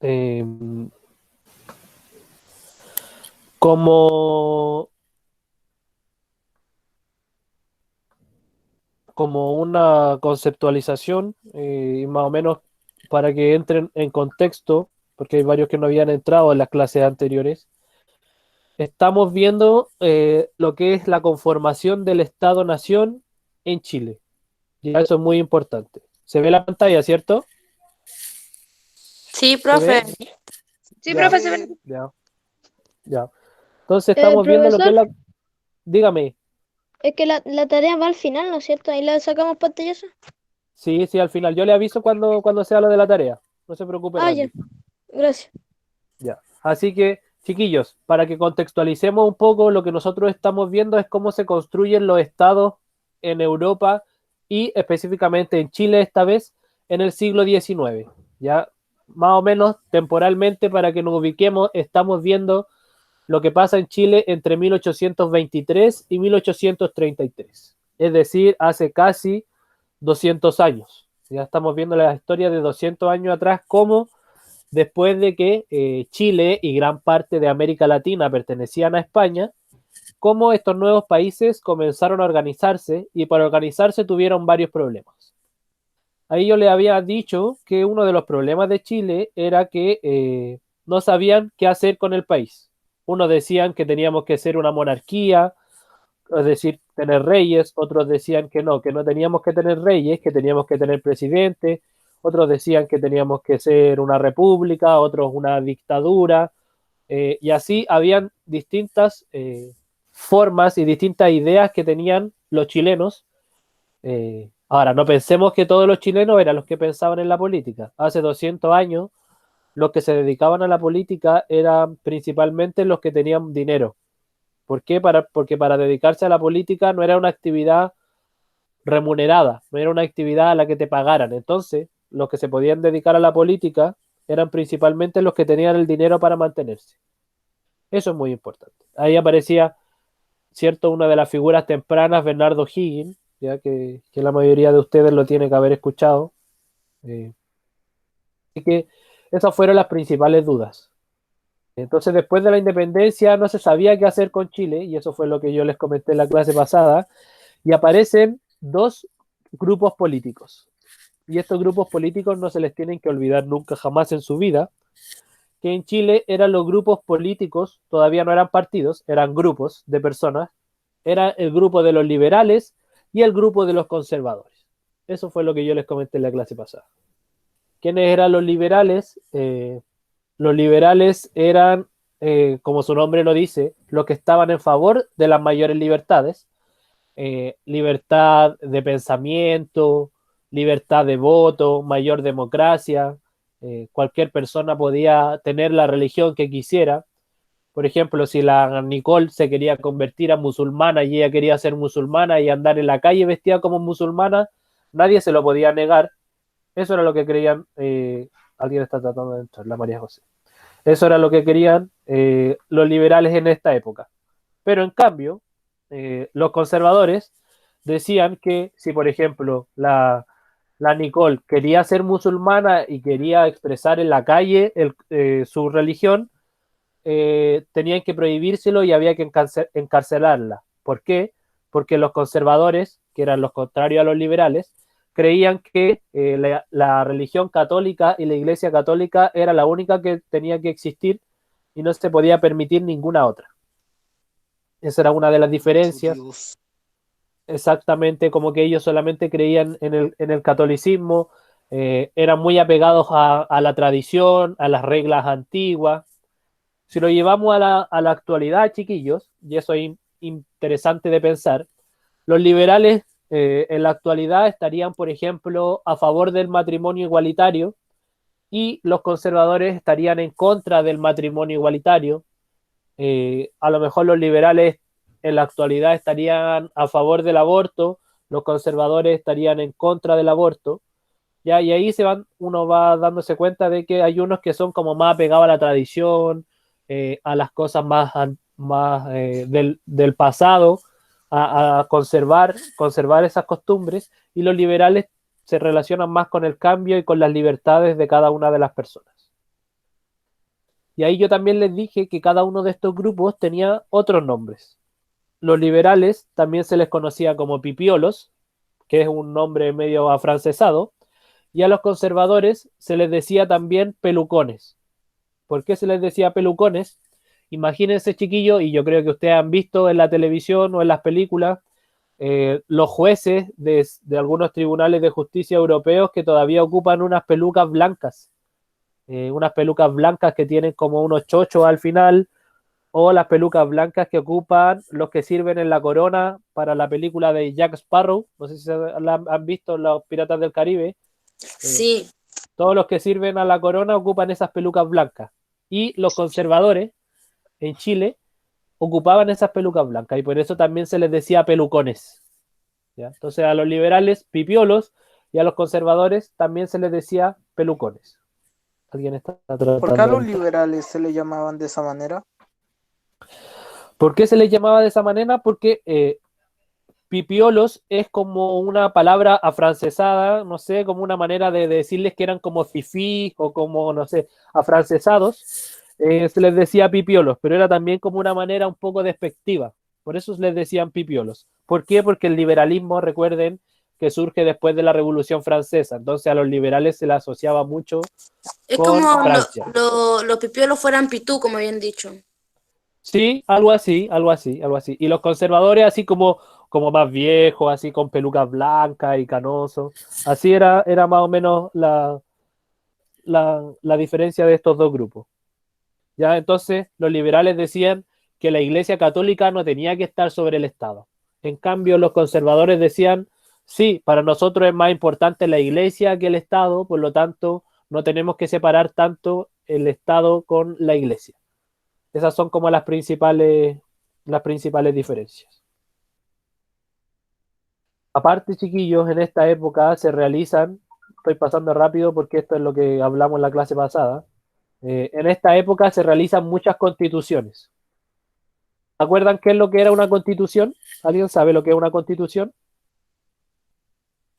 eh, como, como una conceptualización, y más o menos para que entren en contexto, porque hay varios que no habían entrado en las clases anteriores. Estamos viendo lo que es la conformación del Estado-Nación en Chile. Ya eso es muy importante. Se ve la pantalla, ¿cierto? Sí, ¿Se ve? profe. Sí, Ya, profe, se ve. ya, ya. Entonces estamos viendo lo que Profesor, es la... Dígame. es que la tarea va al final, ¿no es cierto? Ahí la sacamos pantallazo. Sí, sí, al final. Yo le aviso cuando sea lo de la tarea. No se preocupe, Ah, ya, Randy. gracias. Ya. Así que, chiquillos, para que contextualicemos un poco, lo que nosotros estamos viendo es cómo se construyen los estados en Europa y específicamente en Chile esta vez en el siglo XIX. Ya, más o menos temporalmente para que nos ubiquemos, estamos viendo lo que pasa en Chile entre 1823 y 1833. Es decir, hace casi 200 años. Ya estamos viendo la historia de 200 años atrás, cómo después de que Chile y gran parte de América Latina pertenecían a España, cómo estos nuevos países comenzaron a organizarse y para organizarse tuvieron varios problemas. Ahí yo le había dicho que uno de los problemas de Chile era que no sabían qué hacer con el país. Unos decían que teníamos que ser una monarquía, es decir, tener reyes, otros decían que no teníamos que tener reyes, que teníamos que tener presidente, otros decían que teníamos que ser una república, otros una dictadura, y así habían distintas formas y distintas ideas que tenían los chilenos. Ahora, no pensemos que todos los chilenos eran los que pensaban en la política. Hace 200 años, los que se dedicaban a la política eran principalmente los que tenían dinero. ¿Por qué? Porque para dedicarse a la política no era una actividad remunerada, no era una actividad a la que te pagaran. Entonces, los que se podían dedicar a la política eran principalmente los que tenían el dinero para mantenerse. Eso es muy importante. Ahí aparecía, cierto, una de las figuras tempranas, Bernardo Higgins, ya que la mayoría de ustedes lo tiene que haber escuchado. Eh, así que esas fueron las principales dudas. Entonces, después de la independencia no se sabía qué hacer con Chile, y eso fue lo que yo les comenté en la clase pasada, y aparecen dos grupos políticos. Y estos grupos políticos no se les tienen que olvidar nunca jamás en su vida, que en Chile eran los grupos políticos, todavía no eran partidos, eran grupos de personas, era el grupo de los liberales y el grupo de los conservadores. Eso fue lo que yo les comenté en la clase pasada. ¿Quiénes eran los liberales? Los liberales eran, como su nombre lo dice, los que estaban en favor de las mayores libertades, libertad de pensamiento, libertad de voto, mayor democracia. Cualquier persona podía tener la religión que quisiera. Por ejemplo, si la Nicole se quería convertir a musulmana y ella quería ser musulmana y andar en la calle vestida como musulmana, nadie se lo podía negar. Eso era lo que creían. Alguien está tratando de entrar, la María José. Eso era lo que querían los liberales en esta época. Pero en cambio, los conservadores decían que si, por ejemplo, la Nicole quería ser musulmana y quería expresar en la calle su religión, tenían que prohibírselo y había que encarcelarla. ¿Por qué? Porque los conservadores, que eran los contrarios a los liberales, creían que la religión católica y la iglesia católica era la única que tenía que existir y no se podía permitir ninguna otra. Esa era una de las Mucho diferencias. Dios. Exactamente, como que ellos solamente creían en el catolicismo, eran muy apegados a la tradición, a las reglas antiguas. Si lo llevamos a la actualidad, chiquillos, y eso es interesante de pensar, los liberales en la actualidad estarían, por ejemplo, a favor del matrimonio igualitario y los conservadores estarían en contra del matrimonio igualitario. A lo mejor los liberales en la actualidad estarían a favor del aborto, los conservadores estarían en contra del aborto. ¿Ya? Y ahí uno va dándose cuenta de que hay unos que son como más apegados a la tradición, a las cosas más del pasado, a conservar esas costumbres, y los liberales se relacionan más con el cambio y con las libertades de cada una de las personas. Y ahí yo también les dije que cada uno de estos grupos tenía otros nombres. Los liberales también se les conocía como pipiolos, que es un nombre medio afrancesado, y a los conservadores se les decía también pelucones. ¿Por qué se les decía pelucones? Imagínense, chiquillos, y yo creo que ustedes han visto en la televisión o en las películas, los jueces de algunos tribunales de justicia europeos que todavía ocupan unas pelucas blancas que tienen como unos chochos al final, o las pelucas blancas que ocupan los que sirven en la corona para la película de Jack Sparrow, no sé si la han visto los Piratas del Caribe, Sí. todos los que sirven a la corona ocupan esas pelucas blancas, y los conservadores en Chile ocupaban esas pelucas blancas, y por eso también se les decía pelucones, ¿ya? Entonces a los liberales pipiolos, y a los conservadores también se les decía pelucones. ¿Alguien está tratando ¿Por qué a los de... liberales se le llamaban de esa manera? ¿Por qué se les llamaba de esa manera? Porque pipiolos es como una palabra afrancesada, no sé, como una manera de decirles que eran como fifí o como, no sé, afrancesados. Se les decía pipiolos, pero era también como una manera un poco despectiva. Por eso se les decían pipiolos. ¿Por qué? Porque el liberalismo, recuerden, que surge después de la Revolución Francesa. Entonces a los liberales se le asociaba mucho Es con como Francia. los pipiolos fueran pitú, como habían dicho. Sí, algo así, algo así, algo así. Y los conservadores así como más viejos, así con pelucas blancas y canosos. Así era más o menos la diferencia de estos dos grupos. Ya entonces los liberales decían que la Iglesia Católica no tenía que estar sobre el Estado. En cambio, los conservadores decían, sí, para nosotros es más importante la Iglesia que el Estado, por lo tanto, no tenemos que separar tanto el Estado con la Iglesia. Esas son como las principales diferencias. Aparte, chiquillos, en esta época se realizan, estoy pasando rápido porque esto es lo que hablamos en la clase pasada, en esta época se realizan muchas constituciones. ¿Acuerdan qué es lo que era una constitución? ¿Alguien sabe lo que es una constitución?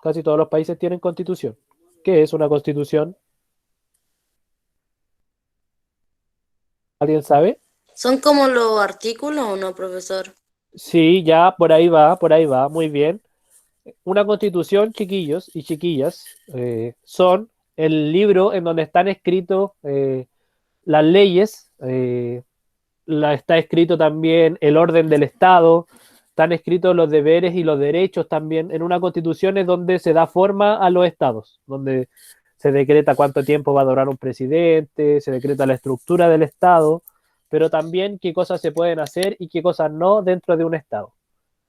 Casi todos los países tienen constitución. ¿Qué es una constitución? ¿Alguien sabe? ¿Son como los artículos o no, profesor? Sí, ya por ahí va, muy bien. Una constitución, chiquillos y chiquillas, son el libro en donde están escritos las leyes, está escrito también el orden del Estado, están escritos los deberes y los derechos también. En una constitución es donde se da forma a los estados, donde se decreta cuánto tiempo va a durar un presidente, se decreta la estructura del Estado, pero también qué cosas se pueden hacer y qué cosas no dentro de un Estado.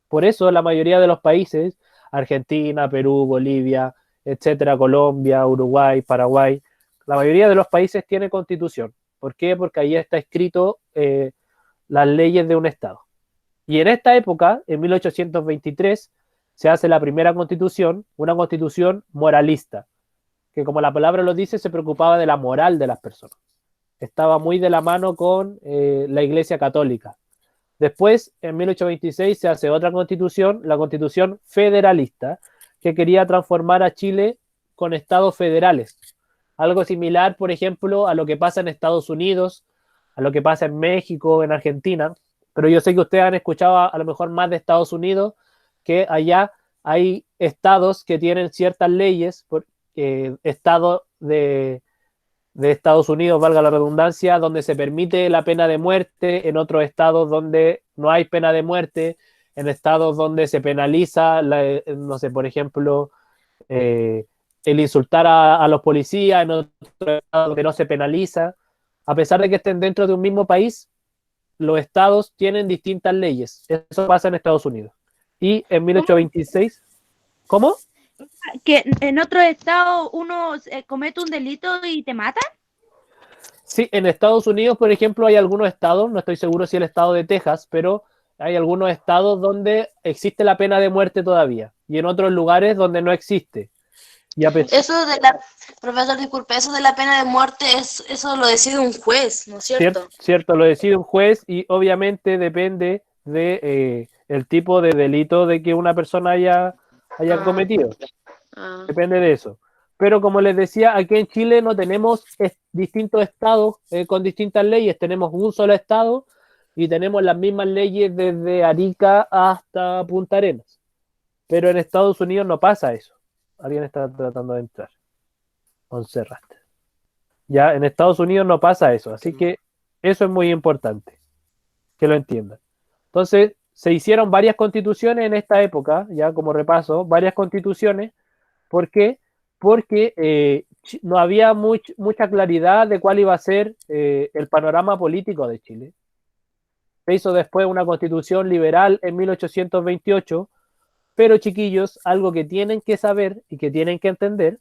Por eso la mayoría de los países, Argentina, Perú, Bolivia, etcétera, Colombia, Uruguay, Paraguay, la mayoría de los países tiene constitución. ¿Por qué? Porque ahí está escrito las leyes de un Estado. Y en esta época, en 1823, se hace la primera constitución, una constitución moralista, que como la palabra lo dice, se preocupaba de la moral de las personas. Estaba muy de la mano con la Iglesia Católica. Después, en 1826, se hace otra constitución, la constitución federalista, que quería transformar a Chile con estados federales. Algo similar, por ejemplo, a lo que pasa en Estados Unidos, a lo que pasa en México, en Argentina. Pero yo sé que ustedes han escuchado a lo mejor más de Estados Unidos, que allá hay estados que tienen ciertas leyes, estado de Estados Unidos, valga la redundancia, donde se permite la pena de muerte, en otros estados donde no hay pena de muerte, en estados donde se penaliza, no sé, por ejemplo, el insultar a los policías, en otros estados donde no se penaliza. A pesar de que estén dentro de un mismo país, los estados tienen distintas leyes. Eso pasa en Estados Unidos. Y en 1826, ¿cómo? Que en otro estado uno comete un delito y te matan. Sí, en Estados Unidos, por ejemplo, hay algunos estados, no estoy seguro si el estado de Texas, pero hay algunos estados donde existe la pena de muerte todavía y en otros lugares donde no existe. Eso de la, profesor, disculpe, eso de la pena de muerte, eso lo decide un juez, ¿no es cierto? Cierto, lo decide un juez y obviamente depende de el tipo de delito de que una persona haya cometido. Depende de eso. Pero como les decía, aquí en Chile no tenemos distintos estados con distintas leyes, tenemos un solo estado y tenemos las mismas leyes desde Arica hasta Punta Arenas. Pero en Estados Unidos no pasa eso. Alguien está tratando de entrar. Montserrat. Ya, en Estados Unidos no pasa eso, así que eso es muy importante, que lo entiendan. Entonces, se hicieron varias constituciones en esta época, ya como repaso, varias constituciones. ¿Por qué? Porque no había mucha claridad de cuál iba a ser el panorama político de Chile. Se hizo después una constitución liberal en 1828, pero chiquillos, algo que tienen que saber y que tienen que entender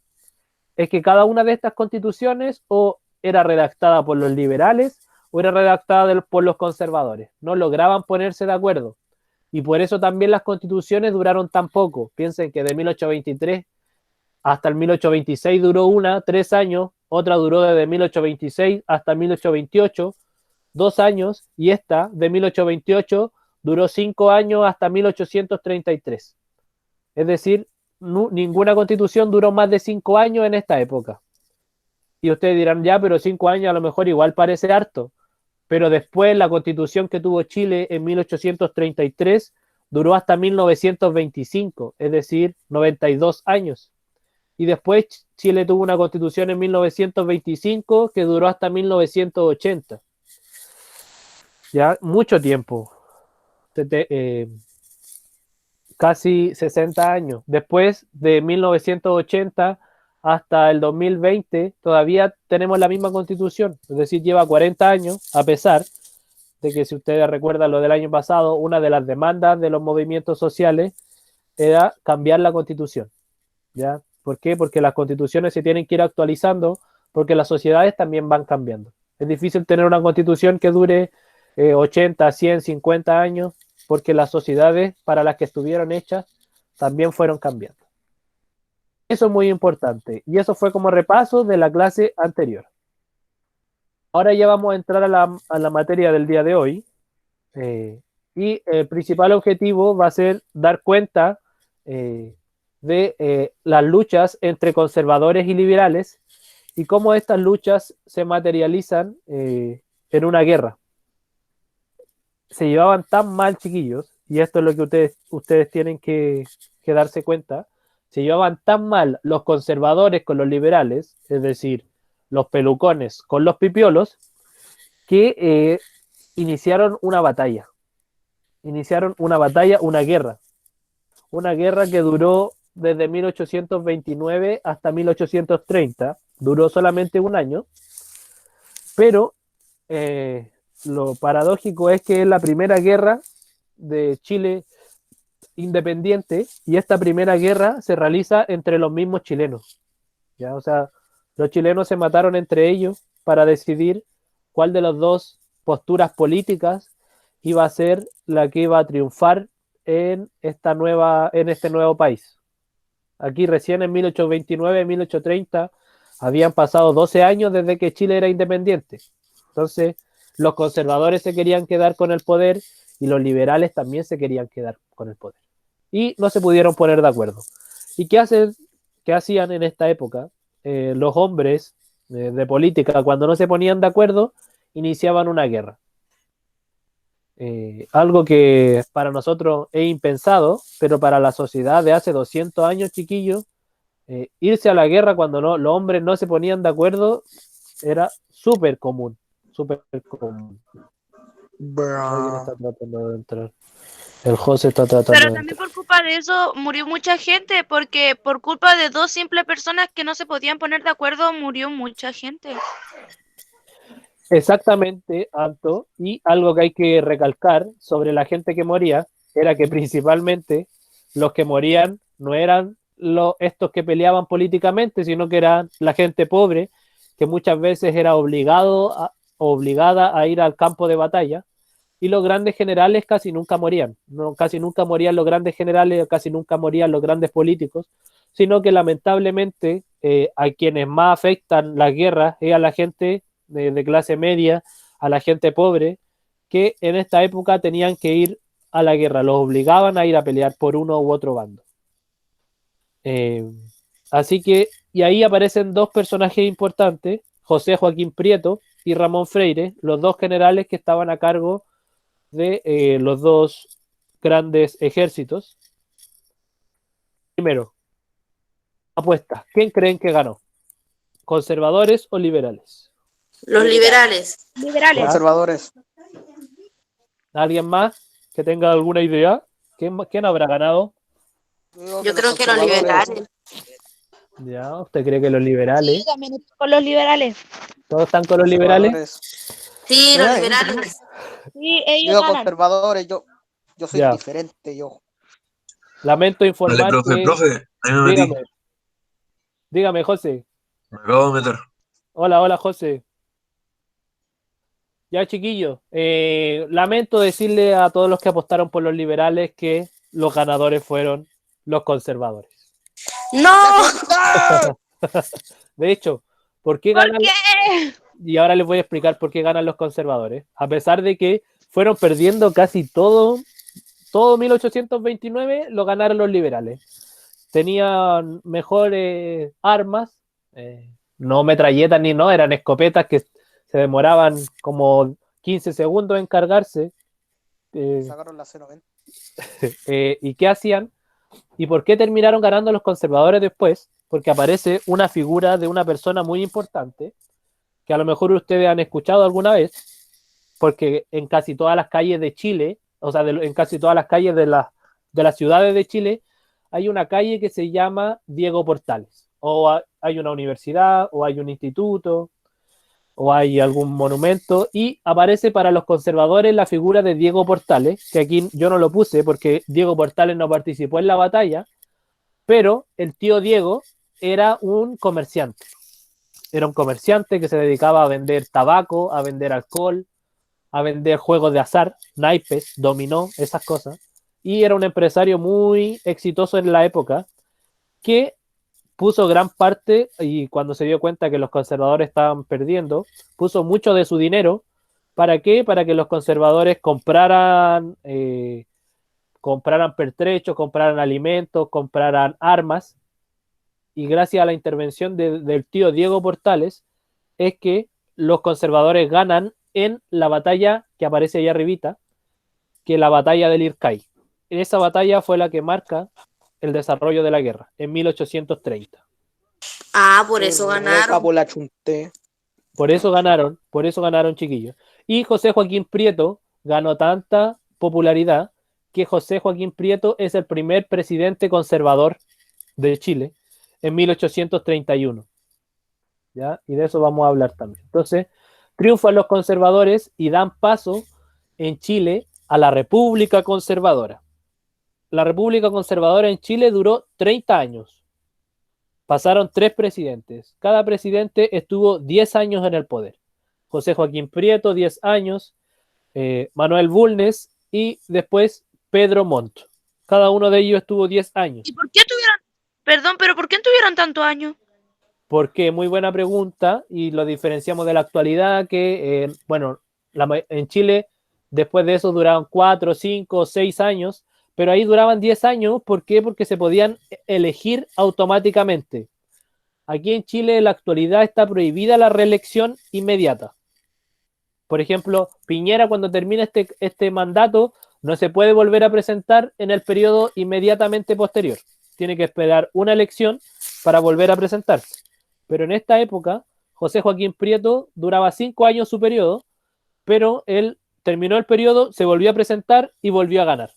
es que cada una de estas constituciones o era redactada por los liberales o era redactada por los conservadores. No lograban ponerse de acuerdo. Y por eso también las constituciones duraron tan poco. Piensen que de 1823 hasta el 1826 duró una, 3 años, otra duró desde 1826 hasta 1828, 2 años, y esta de 1828 duró 5 años hasta 1833. Es decir, ninguna constitución duró más de 5 años en esta época. Y ustedes dirán, ya, pero 5 años a lo mejor igual parece harto. Pero después la constitución que tuvo Chile en 1833 duró hasta 1925, es decir, 92 años. Y después Chile tuvo una constitución en 1925 que duró hasta 1980. Ya, mucho tiempo. Casi 60 años. Después de 1980 hasta el 2020 todavía tenemos la misma constitución, es decir, lleva 40 años, a pesar de que, si ustedes recuerdan lo del año pasado, una de las demandas de los movimientos sociales era cambiar la constitución. ¿Ya? ¿Por qué? Porque las constituciones se tienen que ir actualizando, porque las sociedades también van cambiando. Es difícil tener una constitución que dure 80, 100, 50 años, porque las sociedades para las que estuvieron hechas también fueron cambiando. Eso es muy importante. Y eso fue como repaso de la clase anterior. Ahora ya vamos a entrar a la materia del día de hoy. Y el principal objetivo va a ser dar cuenta de las luchas entre conservadores y liberales y cómo estas luchas se materializan en una guerra. Se llevaban tan mal, chiquillos, y esto es lo que ustedes tienen que darse cuenta. Se llevaban tan mal los conservadores con los liberales, es decir, los pelucones con los pipiolos, que iniciaron una batalla. Una guerra. Una guerra que duró desde 1829 hasta 1830. Duró solamente un año, pero lo paradójico es que es la primera guerra de Chile independiente, y esta primera guerra se realiza entre los mismos chilenos. ¿Ya? O sea, los chilenos se mataron entre ellos para decidir cuál de las dos posturas políticas iba a ser la que iba a triunfar en este nuevo país. Aquí recién en 1829, 1830 habían pasado 12 años desde que Chile era independiente. Entonces, los conservadores se querían quedar con el poder y los liberales también se querían quedar con el poder. Y no se pudieron poner de acuerdo. ¿Y qué hacían en esta época? Los hombres de política, cuando no se ponían de acuerdo, iniciaban una guerra. Algo que para nosotros es impensado, pero para la sociedad de hace 200 años, chiquillos, irse a la guerra cuando los hombres no se ponían de acuerdo era súper común. Súper común. Alguien está tratando de entrar. El José está tratando Pero de también entrar. por culpa de eso murió mucha gente, porque por culpa de dos simples personas que no se podían poner de acuerdo murió mucha gente. Exactamente, Anto. Y algo que hay que recalcar sobre la gente que moría era que principalmente los que morían no eran estos que peleaban políticamente, sino que eran la gente pobre, que muchas veces era obligada a ir al campo de batalla, y los grandes generales casi nunca morían. No, casi nunca morían los grandes generales, casi nunca morían los grandes políticos, sino que lamentablemente a quienes más afectan las guerras es a la gente de clase media, a la gente pobre, que en esta época tenían que ir a la guerra, los obligaban a ir a pelear por uno u otro bando. Así que, y ahí aparecen dos personajes importantes, José Joaquín Prieto y Ramón Freire, los dos generales que estaban a cargo de los dos grandes ejércitos. Primero, apuesta, ¿quién creen que ganó? ¿Conservadores o liberales? Los liberales. Liberales. Conservadores. ¿Alguien más que tenga alguna idea? ¿Quién habrá ganado? Yo creo que los liberales. Ya, ¿usted cree que los liberales? Sí, también estoy con los liberales. ¿Todos están con los liberales? Conservadores. Sí, los liberales. Sí, ellos Yo ganan. conservadores, yo soy Ya. diferente, yo. Lamento Vale, informar que... profe, ahí me metí. Dígame, José. Me acabo de meter. Hola, José. Ya, chiquillos, lamento decirle a todos los que apostaron por los liberales que los ganadores fueron los conservadores. ¡No! De hecho, ¿por qué ¿Por ganan? qué? Y ahora les voy a explicar por qué ganan los conservadores. A pesar de que fueron perdiendo casi todo 1829, lo ganaron los liberales. Tenían mejores armas, no metralletas ni no, eran escopetas que se demoraban como 15 segundos en cargarse. Sacaron la C90. ¿Y qué hacían? ¿Y por qué terminaron ganando los conservadores después? Porque aparece una figura de una persona muy importante, que a lo mejor ustedes han escuchado alguna vez, porque en casi todas las calles de Chile, o sea, en casi todas las calles de las ciudades de Chile, hay una calle que se llama Diego Portales. O hay una universidad, o hay un instituto, o hay algún monumento, y aparece para los conservadores la figura de Diego Portales, que aquí yo no lo puse porque Diego Portales no participó en la batalla, pero el tío Diego era un comerciante. Era un comerciante que se dedicaba a vender tabaco, a vender alcohol, a vender juegos de azar, naipes, dominó, esas cosas. Y era un empresario muy exitoso en la época que puso gran parte, y cuando se dio cuenta que los conservadores estaban perdiendo, puso mucho de su dinero. ¿Para qué? Para que los conservadores compraran pertrechos, compraran alimentos, compraran armas. Y gracias a la intervención del tío Diego Portales, es que los conservadores ganan en la batalla que aparece ahí arribita, que es la batalla del Ircay. Esa batalla fue la que marca el desarrollo de la guerra, en 1830. Ah, por eso ganaron. Por la chunté. Por eso ganaron, chiquillos. Y José Joaquín Prieto ganó tanta popularidad que José Joaquín Prieto es el primer presidente conservador de Chile en 1831. ¿Ya? Y de eso vamos a hablar también. Entonces, triunfan los conservadores y dan paso en Chile a la República Conservadora. La República Conservadora en Chile duró 30 años. Pasaron 3 presidentes. Cada presidente estuvo 10 años en el poder. José Joaquín Prieto, 10 años. Manuel Bulnes y después Pedro Montt. Cada uno de ellos estuvo 10 años. ¿Y por qué tuvieron, perdón, pero por qué tuvieron tantos años? Porque muy buena pregunta y lo diferenciamos de la actualidad que, bueno, en Chile después de eso duraban 4, 5, 6 años, pero ahí duraban 10 años. ¿Por qué? Porque se podían elegir automáticamente. Aquí en Chile en la actualidad está prohibida la reelección inmediata. Por ejemplo, Piñera cuando termina este mandato no se puede volver a presentar en el periodo inmediatamente posterior. Tiene que esperar una elección para volver a presentarse. Pero en esta época, José Joaquín Prieto duraba 5 años su periodo, pero él terminó el periodo, se volvió a presentar y volvió a ganar.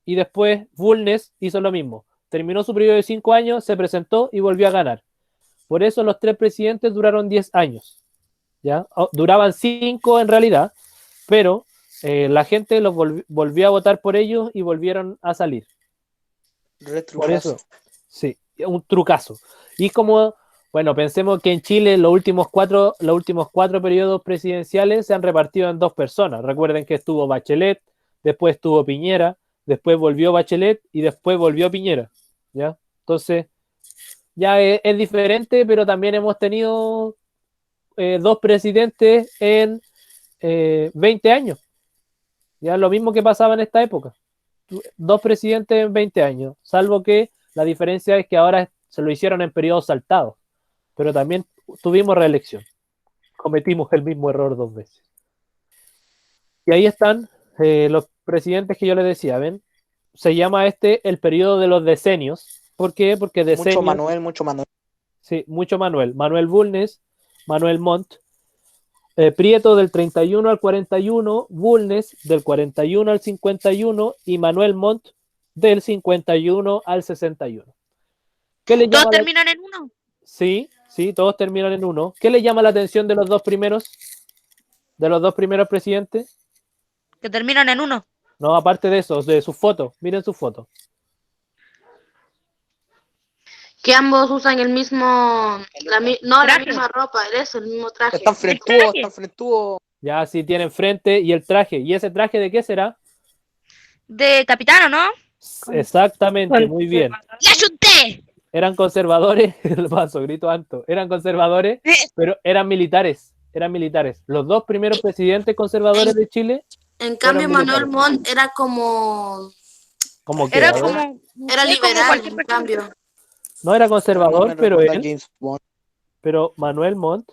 Y después Bulnes hizo lo mismo. Terminó su periodo de 5 años, se presentó y volvió a ganar. Por eso los 3 presidentes duraron 10 años. ¿Ya? Duraban 5 en realidad, pero la gente los volvió a votar por ellos y volvieron a salir. Por eso, sí, un trucazo. Y como, bueno, pensemos que en Chile los últimos cuatro periodos presidenciales se han repartido en 2 personas. Recuerden que estuvo Bachelet, después estuvo Piñera, después volvió Bachelet y después volvió Piñera. ¿Ya? Entonces, ya es diferente, pero también hemos tenido 2 presidentes en 20 años. Ya lo mismo que pasaba en esta época. 2 presidentes en 20 años, salvo que la diferencia es que ahora se lo hicieron en periodos saltados, pero también tuvimos reelección. Cometimos el mismo error 2 veces. Y ahí están los presidentes que yo les decía, ¿ven? Se llama el periodo de los decenios. ¿Por qué? Porque decenios... Mucho Manuel. Sí, mucho Manuel. Manuel Bulnes, Manuel Montt, Prieto del 31 al 41, Bulnes del 41 al 51 y Manuel Montt del 51 al 61. ¿Qué le ¿Todos llama terminan en uno? Sí, todos terminan en uno. ¿Qué le llama la atención de los dos primeros? ¿De los dos primeros presidentes? Que terminan en uno. No, aparte de eso, de sus fotos. Miren sus fotos. Que ambos usan el mismo, la Traje. misma ropa, el mismo traje. Están frentudos. Ya, sí, tienen frente y el traje. ¿Y ese traje de qué será? De capitán, ¿o no? Exactamente, muy bien. ¡Le ayudé! Eran conservadores, el paso, grito alto. Eran conservadores, pero eran militares. Eran militares. Los dos primeros presidentes conservadores de Chile. En cambio, Fueron Manuel militares. Montt era como... ¿Cómo que? Era A ver. como... Era sí, como liberal, cualquier en persona. cambio. No era conservador, Me pero recuerda a él, James Bond. pero Manuel Montt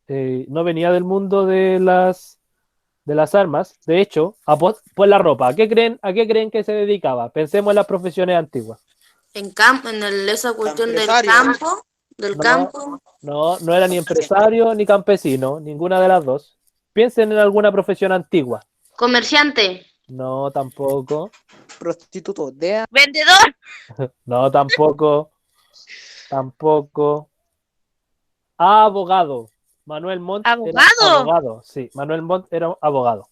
no venía del mundo de las armas. De hecho, por la ropa. ¿A qué creen que se dedicaba? Pensemos en las profesiones antiguas. Esa cuestión del Empresario. campo, No. campo. No era ni empresario ni campesino, ninguna de las dos. Piensen en alguna profesión antigua. Comerciante. No, tampoco. Prostituto. ¡Vendedor! No, tampoco. Tampoco. Abogado. Manuel Montt era ¿Abogado? abogado. Sí, Manuel Montt era abogado.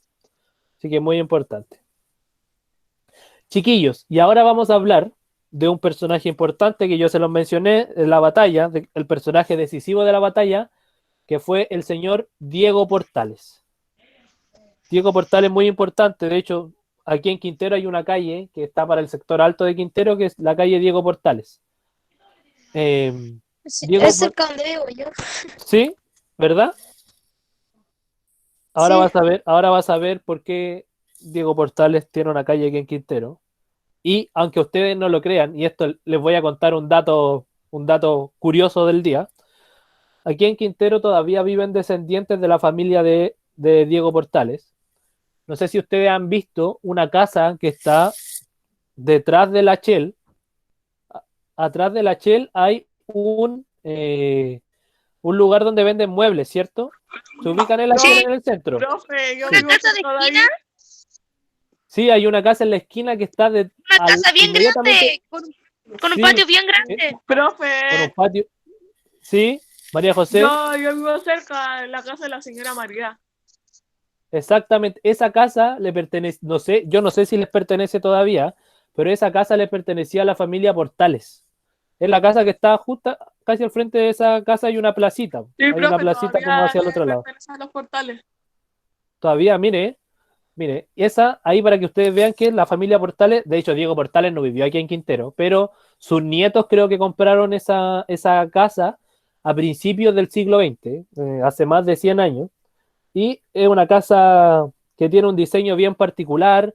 Así que muy importante. Chiquillos, y ahora vamos a hablar de un personaje importante que yo se los mencioné en la batalla, el personaje decisivo de la batalla, que fue el señor Diego Portales. Diego Portales muy importante, de hecho, aquí en Quintero hay una calle que está para el sector alto de Quintero, que es la calle Diego Portales. Sí, Diego es cerca donde vivo yo. ¿Sí? ¿Verdad? Ahora Sí. vas a ver por qué Diego Portales tiene una calle aquí en Quintero. Y aunque ustedes no lo crean, y esto les voy a contar un dato curioso del día, aquí en Quintero todavía viven descendientes de la familia de Diego Portales. No sé si ustedes han visto una casa que está detrás de la Shell. Atrás de la Shell hay un lugar donde venden muebles, ¿cierto? Se ubican en la Sí. Shell en el centro. Profe, yo ¿Una vivo casa de cerca de esquina? ahí. Sí, hay una casa en la esquina que está Una casa bien inmediatamente grande, con un Sí. patio bien grande. con Profe, un patio. Sí, María José. yo vivo cerca de la casa de la señora María. Exactamente, esa casa le pertenece, no sé, yo no sé si les pertenece todavía, pero esa casa le pertenecía a la familia Portales. Es la casa que está justo casi al frente de esa casa hay una placita. Sí, Hay profe, una placita como todavía hacia el otro lado. pertenece a los portales. Todavía, mire, esa ahí para que ustedes vean que la familia Portales, de hecho Diego Portales no vivió aquí en Quintero, pero sus nietos creo que compraron esa casa a principios del siglo XX, hace más de 100 años. Y es una casa que tiene un diseño bien particular,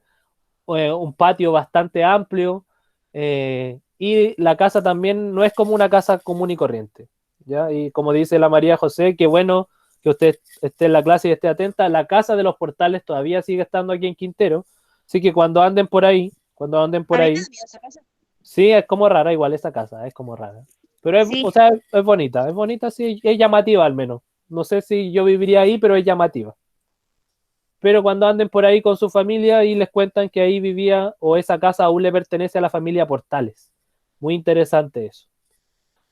un patio bastante amplio, y la casa también no es como una casa común y corriente, ¿ya? Y como dice la María José, qué bueno que usted esté en la clase y esté atenta, la casa de los Portales todavía sigue estando aquí en Quintero, así que cuando anden por ahí, sí, es como rara igual esa casa, es como rara. Pero Sí. o sea, es bonita, sí, es llamativa al menos. No sé si yo viviría ahí, pero es llamativa. Pero cuando anden por ahí con su familia y les cuentan que ahí vivía o esa casa aún le pertenece a la familia Portales. Muy interesante eso.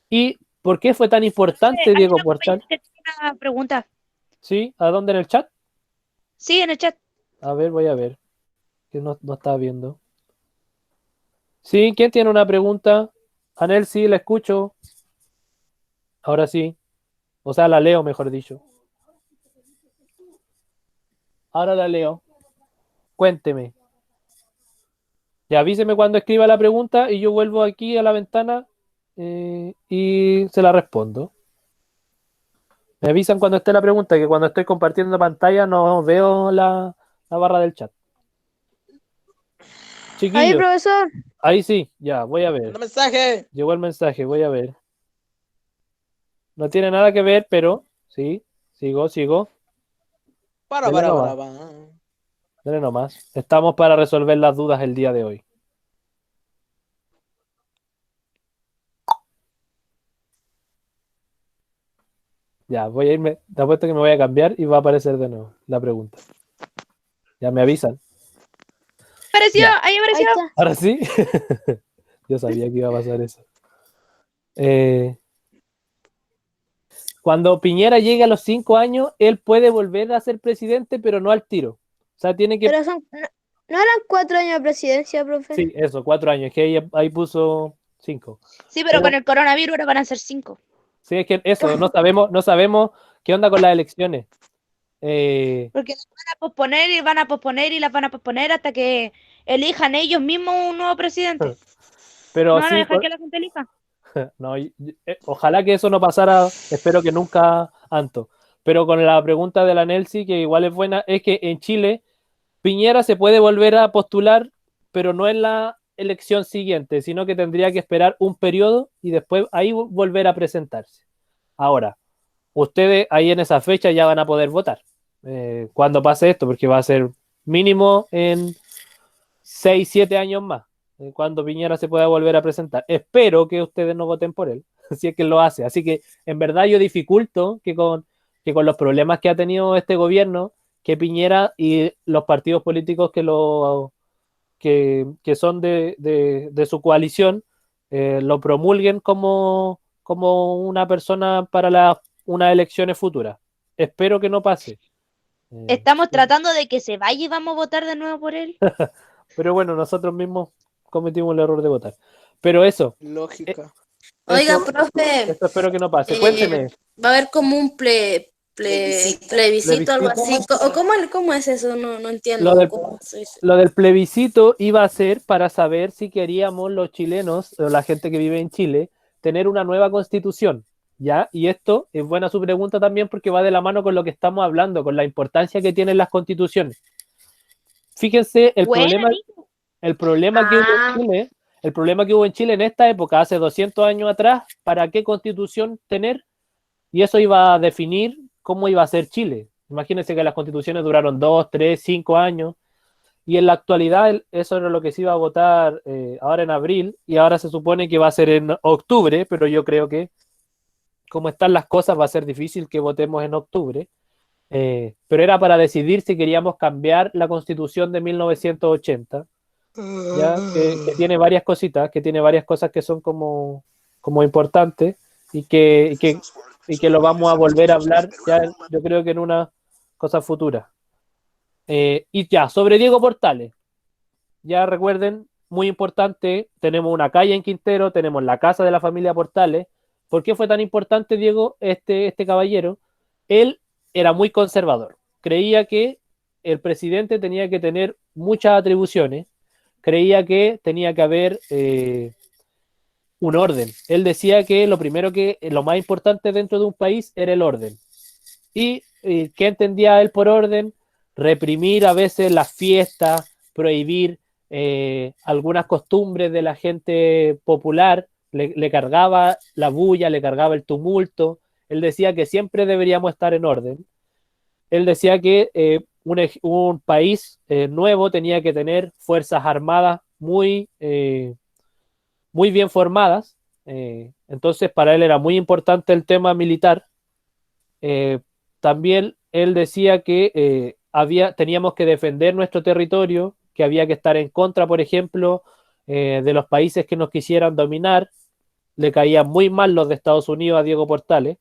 ¿Y por qué fue tan importante Hay Diego una Portales? compañera que tiene una pregunta. ¿Sí? ¿A dónde en el chat? Sí, en el chat. A ver, voy a ver. Que no estaba viendo. ¿Sí? ¿Quién tiene una pregunta? Anel, sí, la escucho. Ahora sí. O sea, la leo, mejor dicho. Ahora la leo. Cuénteme. Y avíseme cuando escriba la pregunta y yo vuelvo aquí a la ventana y se la respondo. Me avisan cuando esté la pregunta, que cuando estoy compartiendo pantalla no veo la barra del chat. Ahí, Chiquillos, profesor. Ahí sí, ya, voy a ver. ¡Manda mensaje! Llegó el mensaje, voy a ver. No tiene nada que ver, pero sí, sigo. Para, Dele para, nomás, para, para. dele nomás. Estamos para resolver las dudas el día de hoy. Ya, voy a irme. Te apuesto que me voy a cambiar y va a aparecer de nuevo la pregunta. Ya me avisan. Apareció, Ya. ahí Ahí apareció. está. Ahora sí. Yo sabía que iba a pasar eso. Cuando Piñera llegue a los 5 años, él puede volver a ser presidente, pero no al tiro. O sea, tiene que... Pero no eran 4 años de presidencia, profe. Sí, eso, 4 años. Que ahí puso 5. Sí, pero con el coronavirus ahora van a ser 5. Sí, es que eso, no sabemos qué onda con las elecciones. Porque las van a posponer y van a posponer y las van a posponer hasta que elijan ellos mismos un nuevo presidente. Pero No van a sí, dejar que la gente elija. no, ojalá que eso no pasara, espero que nunca, Anto. Pero con la pregunta de la Nelsi, que igual es buena, es que en Chile Piñera se puede volver a postular, pero no en la elección siguiente, sino que tendría que esperar un periodo y después ahí volver a presentarse. Ahora, ustedes ahí en esa fecha ya van a poder votar. Cuando pase esto, porque va a ser mínimo en 6, 7 años más, cuando Piñera se pueda volver a presentar. Espero que ustedes no voten por él, si es que lo hace. Así que en verdad yo dificulto que con los problemas que ha tenido este gobierno, que Piñera y los partidos políticos que son de su coalición lo promulguen como una persona para unas elecciones futuras. Espero que no pase. Estamos tratando de que se vaya y vamos a votar de nuevo por él. Pero bueno, nosotros mismos cometimos el error de votar. Pero eso, Lógica. Oiga, eso, profe, eso espero que no pase. Cuénteme. va a haber como un plebiscito, algo así. ¿O cómo es eso? No entiendo. Lo del, ¿Cómo se dice? lo del plebiscito iba a ser para saber si queríamos los chilenos o la gente que vive en Chile tener una nueva constitución, ¿ya? Y esto es buena su pregunta también porque va de la mano con lo que estamos hablando, con la importancia que tienen las constituciones. Fíjense Bueno, el problema que hubo en Chile, el problema que hubo en Chile en esta época, hace 200 años atrás, para qué constitución tener, y eso iba a definir cómo iba a ser Chile. Imagínense que las constituciones duraron 2, 3, 5 años, y en la actualidad eso era lo que se iba a votar ahora en abril, y ahora se supone que va a ser en octubre, pero yo creo que como están las cosas va a ser difícil que votemos en octubre. Pero era para decidir si queríamos cambiar la constitución de 1980, ¿ya? Que tiene varias cositas, que tiene varias cosas que son como importantes y que lo vamos a volver a hablar ya, yo creo que en una cosa futura. Y ya, sobre Diego Portales, ya recuerden, muy importante, tenemos una calle en Quintero, tenemos la casa de la familia Portales. ¿Por qué fue tan importante Diego, este caballero? Él era muy conservador, creía que el presidente tenía que tener muchas atribuciones, creía que tenía que haber un orden. Él decía que lo más importante dentro de un país era el orden. ¿Y qué entendía él por orden? Reprimir a veces las fiestas, prohibir algunas costumbres de la gente popular, le cargaba la bulla, le cargaba el tumulto. Él decía que siempre deberíamos estar en orden. Él decía que un país nuevo tenía que tener fuerzas armadas muy bien formadas. Entonces, para él era muy importante el tema militar. También él decía que teníamos que defender nuestro territorio, que había que estar en contra, por ejemplo, de los países que nos quisieran dominar. Le caían muy mal los de Estados Unidos a Diego Portales.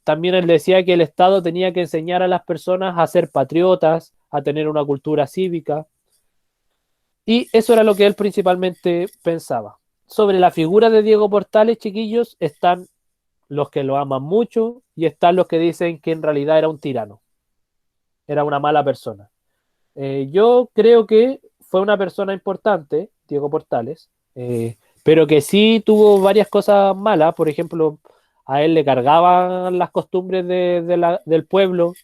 También él decía que el Estado tenía que enseñar a las personas a ser patriotas, a tener una cultura cívica. Y eso era lo que él principalmente pensaba. Sobre la figura de Diego Portales, chiquillos, están los que lo aman mucho y están los que dicen que en realidad era un tirano, era una mala persona. Yo creo que fue una persona importante, Diego Portales, pero que sí tuvo varias cosas malas. Por ejemplo, a él le cargaban las costumbres del pueblo.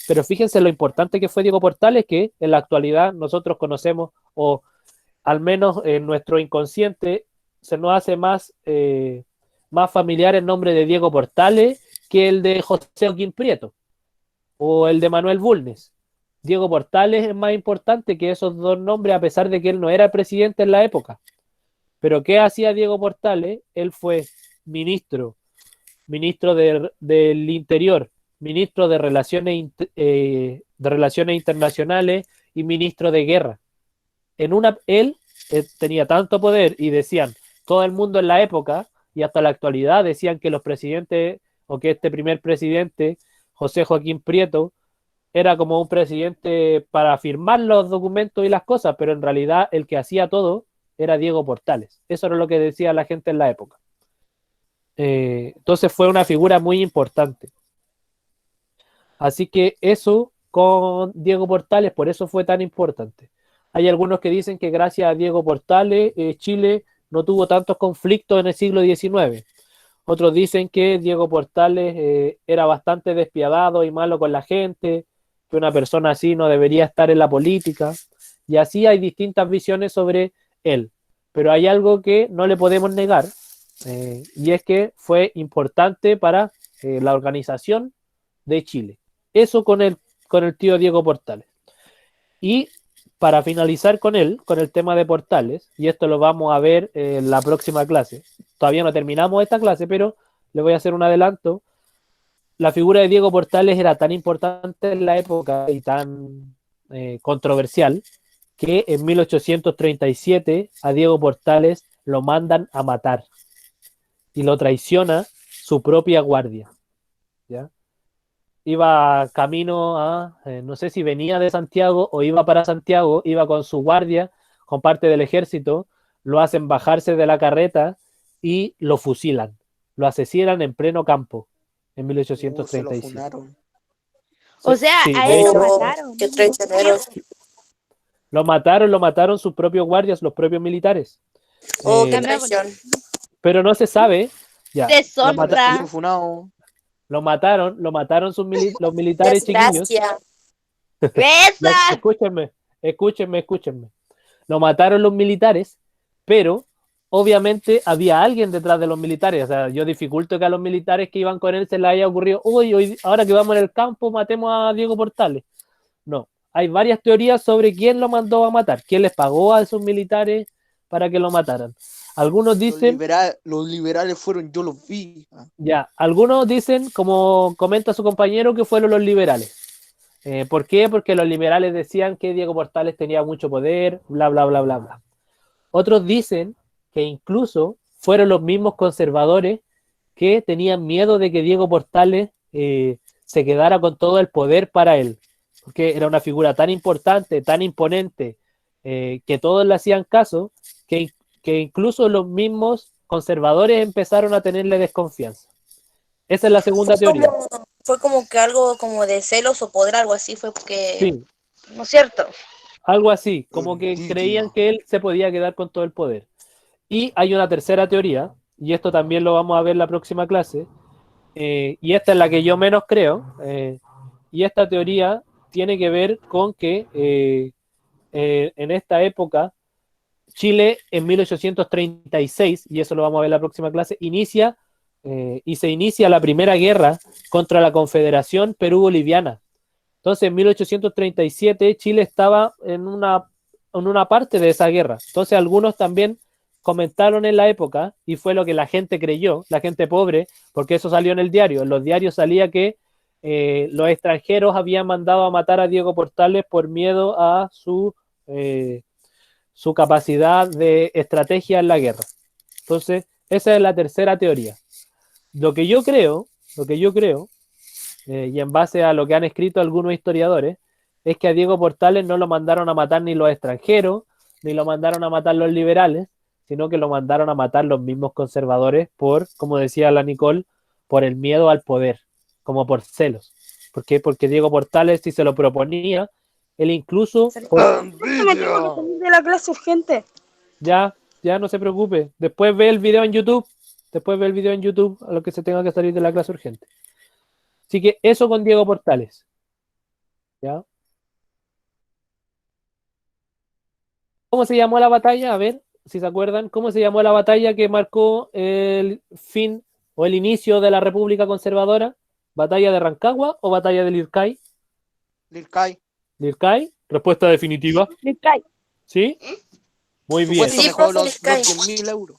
pero fíjense lo importante que fue Diego Portales, que en la actualidad nosotros conocemos, o al menos en nuestro inconsciente, se nos hace más familiar el nombre de Diego Portales que el de José Joaquín Prieto o el de Manuel Bulnes. Diego Portales es más importante que esos dos nombres, a pesar de que él no era presidente en la época. Pero ¿qué hacía Diego Portales? Él fue ministro del Interior, ministro de Relaciones Internacionales y ministro de Guerra. Él tenía tanto poder y decían, todo el mundo en la época y hasta la actualidad decían que los presidentes, o que este primer presidente, José Joaquín Prieto, era como un presidente para firmar los documentos y las cosas, pero en realidad el que hacía todo era Diego Portales. Eso era lo que decía la gente en la época. Entonces fue una figura muy importante. Así que eso con Diego Portales, por eso fue tan importante. Hay algunos que dicen que gracias a Diego Portales, Chile no tuvo tantos conflictos en el siglo XIX. Otros dicen que Diego Portales era bastante despiadado y malo con la gente, que una persona así no debería estar en la política. Y así hay distintas visiones sobre él. Pero hay algo que no le podemos negar, y es que fue importante para la organización de Chile. Eso con el tío Diego Portales. Y para finalizar con el tema de Portales, y esto lo vamos a ver en la próxima clase, todavía no terminamos esta clase, pero le voy a hacer un adelanto. La figura de Diego Portales era tan importante en la época y tan controversial que en 1837 a Diego Portales lo mandan a matar y lo traiciona su propia guardia, ¿ya? Iba camino no sé si venía de Santiago o iba para Santiago, iba con su guardia, con parte del ejército, lo hacen bajarse de la carreta y lo fusilan, lo asesinan en pleno campo en 1837. Se lo funaron. O sea, Sí, a de él lo hecho, mataron. Qué traicioneros. lo mataron sus propios guardias, los propios militares. Oh, qué Eh, traición. pero no se sabe, ya, Deshonra. Fue funado. lo mataron los militares chiquillos. Desgracia. ¡Besa! Escúchenme. Lo mataron los militares, pero obviamente había alguien detrás de los militares. O sea, yo dificulto que a los militares que iban con él se les haya ocurrido, uy, ahora que vamos en el campo, matemos a Diego Portales. No, hay varias teorías sobre quién lo mandó a matar, quién les pagó a esos militares para que lo mataran. Algunos dicen... Los liberales fueron, yo los vi. Ya, algunos dicen, como comenta su compañero, que fueron los liberales. ¿Por qué? Porque los liberales decían que Diego Portales tenía mucho poder, bla, bla, bla, bla, bla. Otros dicen que incluso fueron los mismos conservadores que tenían miedo de que Diego Portales se quedara con todo el poder para él, porque era una figura tan importante, tan imponente, que todos le hacían caso, que incluso los mismos conservadores empezaron a tenerle desconfianza. Esa es la segunda teoría. Fue como que algo como de celos o poder, algo así, fue porque... Sí, ¿No es cierto? algo así, como que Envidia. creían que él se podía quedar con todo el poder. Y hay una tercera teoría, y esto también lo vamos a ver en la próxima clase, y esta es la que yo menos creo, y esta teoría tiene que ver con que en esta época Chile en 1836, y eso lo vamos a ver en la próxima clase, se inicia la primera guerra contra la Confederación Perú-Boliviana. Entonces en 1837 Chile estaba en una parte de esa guerra. Entonces algunos también comentaron en la época, y fue lo que la gente creyó, la gente pobre, porque eso salió en el diario. En los diarios salía que los extranjeros habían mandado a matar a Diego Portales por miedo a su capacidad de estrategia en la guerra. Entonces, esa es la tercera teoría. Lo que yo creo, y en base a lo que han escrito algunos historiadores, es que a Diego Portales no lo mandaron a matar ni los extranjeros, ni lo mandaron a matar los liberales, sino que lo mandaron a matar los mismos conservadores por, como decía la Nicole, por el miedo al poder, como por celos. ¿Por qué? Porque Diego Portales, si se lo proponía, él incluso... De la clase urgente. Ya no se preocupe. Después ve el video en YouTube. A lo que se tenga que salir de la clase urgente. Así que eso con Diego Portales. ¿Ya? ¿Cómo se llamó la batalla? A ver, si se acuerdan, ¿cómo se llamó la batalla que marcó el fin o el inicio de la República Conservadora? ¿Batalla de Rancagua o batalla de Lircay? Lircay. ¿Lircay? Respuesta definitiva. Lircay. ¿Sí? Muy bien. Supuesto Sí, me cobró profe, los Lircay. 10.000 euros.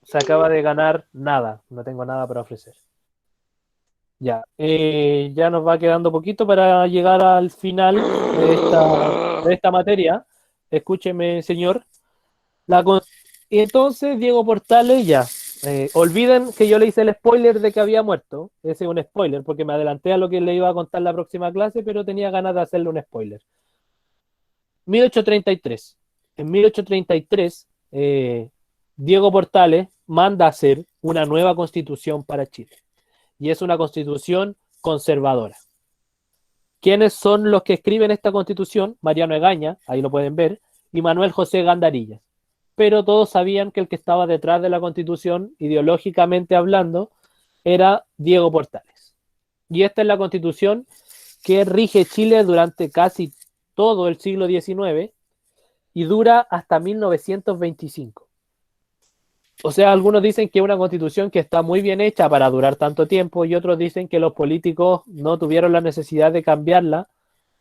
Se acaba de ganar nada. No tengo nada para ofrecer. Ya. Ya nos va quedando poquito para llegar al final de esta materia. Escúcheme, señor. Y entonces, Diego Portales, ya. Olviden que yo le hice el spoiler de que había muerto. Ese es un spoiler, porque me adelanté a lo que le iba a contar la próxima clase, pero tenía ganas de hacerle un spoiler. 1833. En 1833, Diego Portales manda a hacer una nueva constitución para Chile. Y es una constitución conservadora. ¿Quiénes son los que escriben esta constitución? Mariano Egaña, ahí lo pueden ver, y Manuel José Gandarillas. Pero todos sabían que el que estaba detrás de la constitución, ideológicamente hablando, era Diego Portales. Y esta es la constitución que rige Chile durante casi todo el siglo XIX y dura hasta 1925. O sea, algunos dicen que es una constitución que está muy bien hecha para durar tanto tiempo y otros dicen que los políticos no tuvieron la necesidad de cambiarla.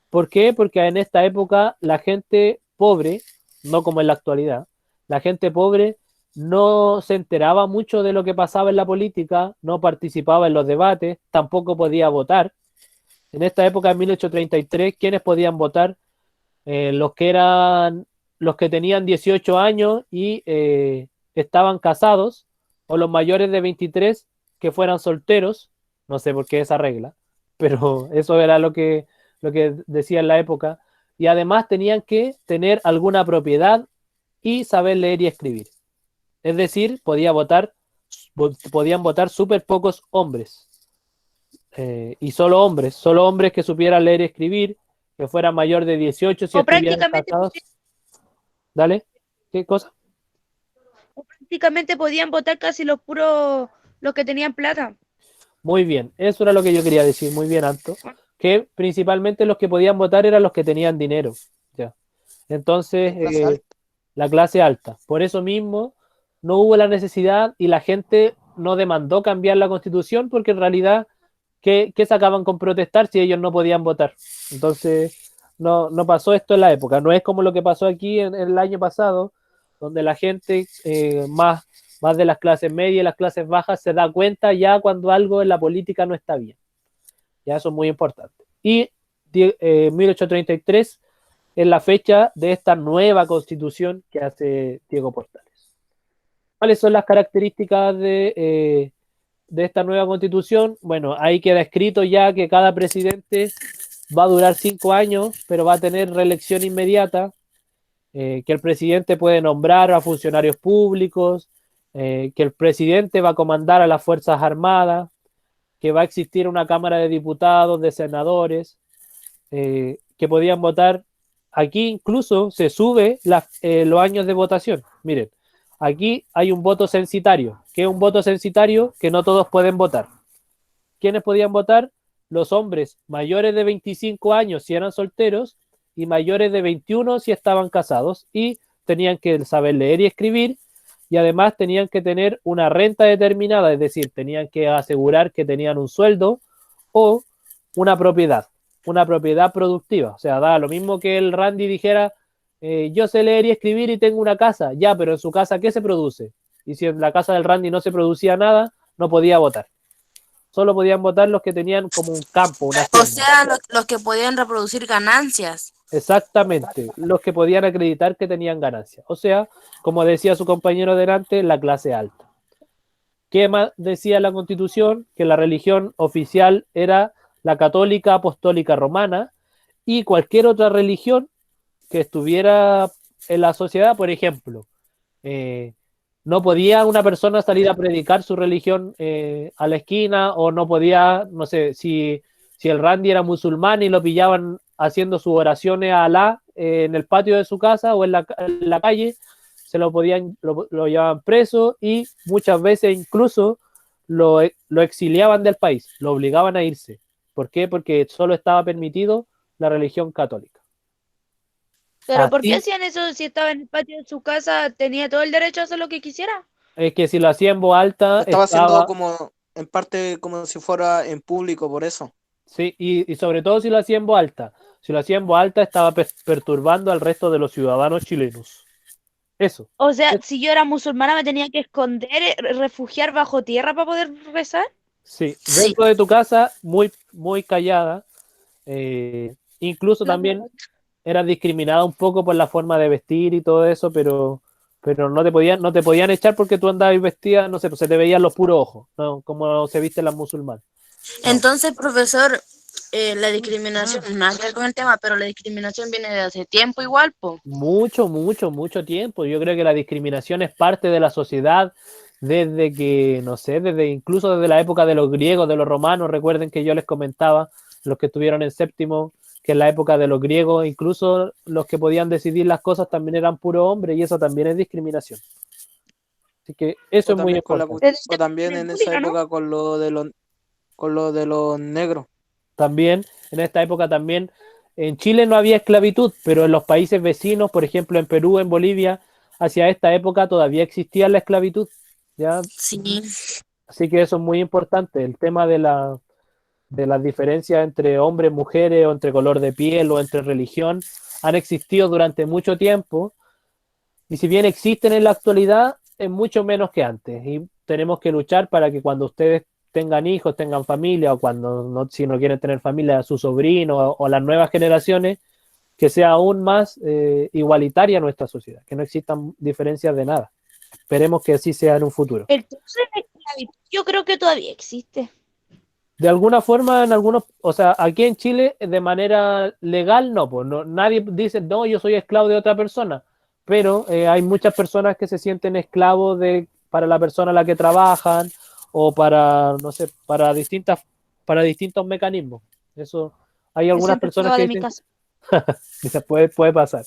¿Por qué? Porque en esta época la gente pobre, no como en la actualidad, la gente pobre no se enteraba mucho de lo que pasaba en la política, no participaba en los debates, tampoco podía votar. En esta época, en 1833, ¿quiénes podían votar? Los que tenían 18 años y estaban casados, o los mayores de 23 que fueran solteros, no sé por qué esa regla, pero eso era lo que decía en la época, y además tenían que tener alguna propiedad y saber leer y escribir. Es decir, podían votar súper pocos hombres, y solo hombres que supieran leer y escribir, que fueran mayor de 18 si O estuvieran prácticamente, casados. Dale, ¿qué cosa? prácticamente podían votar casi los que tenían plata. Muy bien, eso era lo que yo quería decir, muy bien, Anto, que principalmente los que podían votar eran los que tenían dinero, ya. Entonces, Clase alta. la clase alta. Por eso mismo no hubo la necesidad y la gente no demandó cambiar la constitución porque en realidad, ¿qué sacaban con protestar si ellos no podían votar? Entonces, no pasó esto en la época. No es como lo que pasó aquí en el año pasado, donde la gente más de las clases medias y las clases bajas se da cuenta ya cuando algo en la política no está bien. Ya eso es muy importante. Y 1833 es la fecha de esta nueva constitución que hace Diego Portales. ¿Cuáles son las características de esta nueva constitución? Bueno, ahí queda escrito ya que cada presidente va a durar 5 años, pero va a tener reelección inmediata, que el presidente puede nombrar a funcionarios públicos, que el presidente va a comandar a las Fuerzas Armadas, que va a existir una Cámara de Diputados, de senadores, que podían votar. Aquí incluso se sube los años de votación. Miren, aquí hay un voto censitario. ¿Qué es un voto censitario? Que no todos pueden votar. ¿Quiénes podían votar? Los hombres mayores de 25 años si eran solteros y mayores de 21 si estaban casados y tenían que saber leer y escribir y además tenían que tener una renta determinada, es decir, tenían que asegurar que tenían un sueldo o una propiedad productiva. O sea, da lo mismo que el Randy dijera, yo sé leer y escribir y tengo una casa, ya, pero en su casa, ¿qué se produce? Y si en la casa del Randy no se producía nada, no podía votar. Solo podían votar los que tenían como un campo, una O hacienda. sea, los que podían reproducir ganancias. Exactamente, los que podían acreditar que tenían ganancias. O sea, como decía su compañero delante, la clase alta. ¿Qué más decía la Constitución? Que la religión oficial era la católica apostólica romana y cualquier otra religión que estuviera en la sociedad, por ejemplo, no podía una persona salir a predicar su religión a la esquina o no podía, no sé, si el Randy era musulmán y lo pillaban haciendo sus oraciones a Alá en el patio de su casa o en la calle, se lo llevaban preso y muchas veces incluso lo exiliaban del país, lo obligaban a irse, ¿Por qué? Porque solo estaba permitido la religión católica. Pero ¿por qué Así hacían eso si estaba en el patio de su casa? ¿Tenía todo el derecho a hacer lo que quisiera? es que si lo hacía en voz alta, Lo estaba haciendo estaba, como, en parte, como si fuera en público, por eso. sí, y sobre todo si lo hacía en voz alta. Si lo hacía en voz alta, estaba perturbando al resto de los ciudadanos chilenos. Eso. O sea, Es- si yo era musulmana me tenía que esconder, refugiar bajo tierra para poder rezar. Sí, Sí. dentro de tu casa, muy, muy callada. Incluso también eras discriminada un poco por la forma de vestir y todo eso, pero no te podían echar porque tú andabas vestida, no sé, pues se te veían los puros ojos, ¿no? Como se visten las musulmanas. No. Entonces, profesor, la discriminación, nada que ver con el tema, pero la discriminación viene de hace tiempo igual, po. Mucho, mucho, mucho tiempo. Yo creo que la discriminación es parte de la sociedad desde que, no sé, incluso desde la época de los griegos, de los romanos. Recuerden que yo les comentaba, los que estuvieron en séptimo, que en la época de los griegos, incluso los que podían decidir las cosas también eran puros hombres y eso también es discriminación. Así que eso O es muy también, importante. o también en esa República, ¿no? época con lo de los negros. También, en esta época también, en Chile no había esclavitud, pero en los países vecinos, por ejemplo en Perú, en Bolivia, hacia esta época todavía existía la esclavitud, ¿ya? Sí. Así que eso es muy importante, el tema de las diferencias entre hombres, mujeres, o entre color de piel, o entre religión, han existido durante mucho tiempo, y si bien existen en la actualidad, es mucho menos que antes, y tenemos que luchar para que cuando ustedes tengan hijos, tengan familia, o cuando no, si no quieren tener familia, sus sobrinos o las nuevas generaciones, que sea aún más igualitaria nuestra sociedad, que no existan diferencias de nada. Esperemos que así sea en un futuro. El cruce de esclavitud yo creo que todavía existe. De alguna forma, en algunos, o sea, aquí en Chile, de manera legal, no, pues no, nadie dice, no, yo soy esclavo de otra persona, pero hay muchas personas que se sienten esclavos para la persona a la que trabajan o para, no sé, para distintos mecanismos. Eso, hay Yo algunas siempre personas esclava que de mi dicen, casa. quizás puede pasar.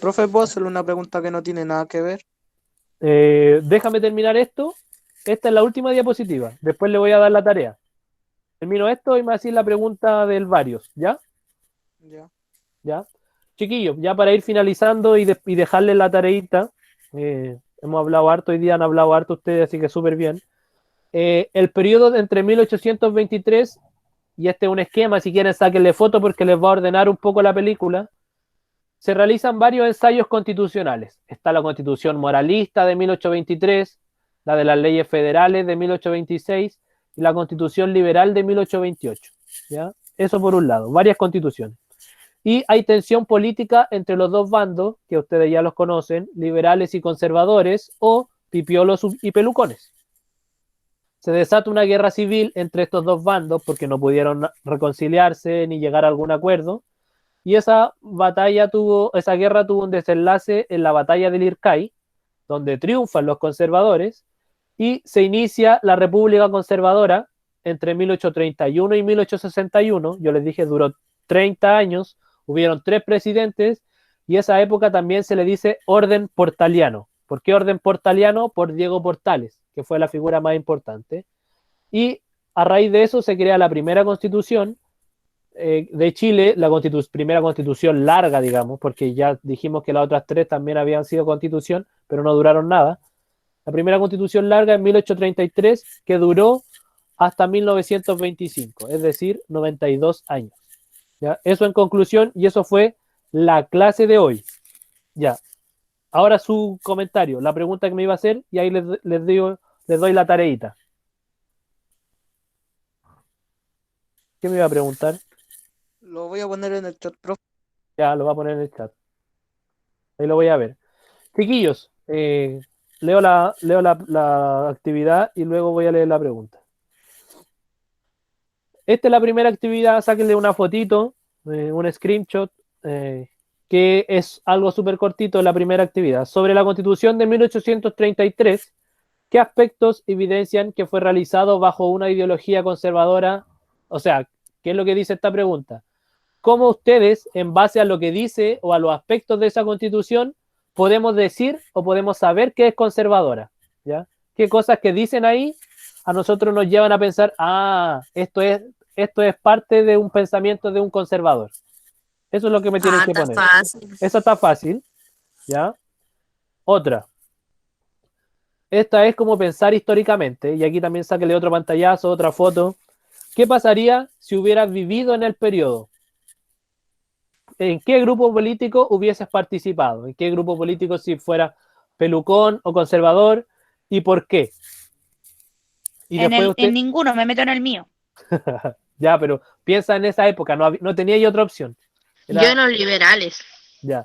Profe, ¿puedo hacerle una pregunta que no tiene nada que ver? Déjame terminar esto. Esta es la última diapositiva. Después le voy a dar la tarea. Termino esto y me hacéis la pregunta del varios, ¿ya? Ya. ¿Ya? Chiquillos, ya para ir finalizando y dejarles la tareita, hemos hablado harto hoy día, han hablado harto ustedes, así que súper bien. El periodo de entre 1823, y este es un esquema, si quieren sáquenle foto porque les va a ordenar un poco la película, se realizan varios ensayos constitucionales. Está la Constitución Moralista de 1823, la de las leyes federales de 1826 y la Constitución Liberal de 1828. ¿Ya? Eso por un lado, varias constituciones. Y hay tensión política entre los dos bandos, que ustedes ya los conocen, liberales y conservadores, o pipiolos y pelucones. Se desata una guerra civil entre estos dos bandos porque no pudieron reconciliarse ni llegar a algún acuerdo. Y esa guerra tuvo un desenlace en la batalla del Ircay, donde triunfan los conservadores, y se inicia la República Conservadora entre 1831 y 1861. Yo les dije, duró 30 años, hubieron 3 presidentes, y esa época también se le dice orden portaliano. ¿Por qué orden portaliano? Por Diego Portales, que fue la figura más importante. Y a raíz de eso se crea la primera constitución de Chile, la primera constitución larga, digamos, porque ya dijimos que las otras 3 también habían sido constitución, pero no duraron nada. La primera constitución larga en 1833, que duró hasta 1925, es decir, 92 años. ¿Ya? Eso en conclusión, y eso fue la clase de hoy. Ya. Ahora su comentario, la pregunta que me iba a hacer, y ahí les doy la tareita. ¿Qué me iba a preguntar? Lo voy a poner en el chat, profe. Ya, lo voy a poner en el chat. Ahí lo voy a ver. Chiquillos, leo la actividad y luego voy a leer la pregunta. Esta es la primera actividad, sáquenle una fotito, un screenshot, que es algo súper cortito, la primera actividad. Sobre la Constitución de 1833, ¿qué aspectos evidencian que fue realizado bajo una ideología conservadora? O sea, ¿qué es lo que dice esta pregunta? ¿Cómo ustedes, en base a lo que dice o a los aspectos de esa Constitución, podemos decir o podemos saber que es conservadora? ¿Ya? ¿Qué cosas que dicen ahí a nosotros nos llevan a pensar, esto es esto es parte de un pensamiento de un conservador. Eso es lo que me tienen que está poner. fácil. Eso está fácil, ¿ya? Otra. Esta es como pensar históricamente, y aquí también sáquele otro pantallazo, otra foto. ¿Qué pasaría si hubieras vivido en el periodo? ¿En qué grupo político hubieses participado? ¿En qué grupo político, si fuera pelucón o conservador? ¿Y por qué? Y después usted... En ninguno, me meto en el mío. Ya, pero piensa en esa época, no tenía ya otra opción. Yo en los liberales. Ya,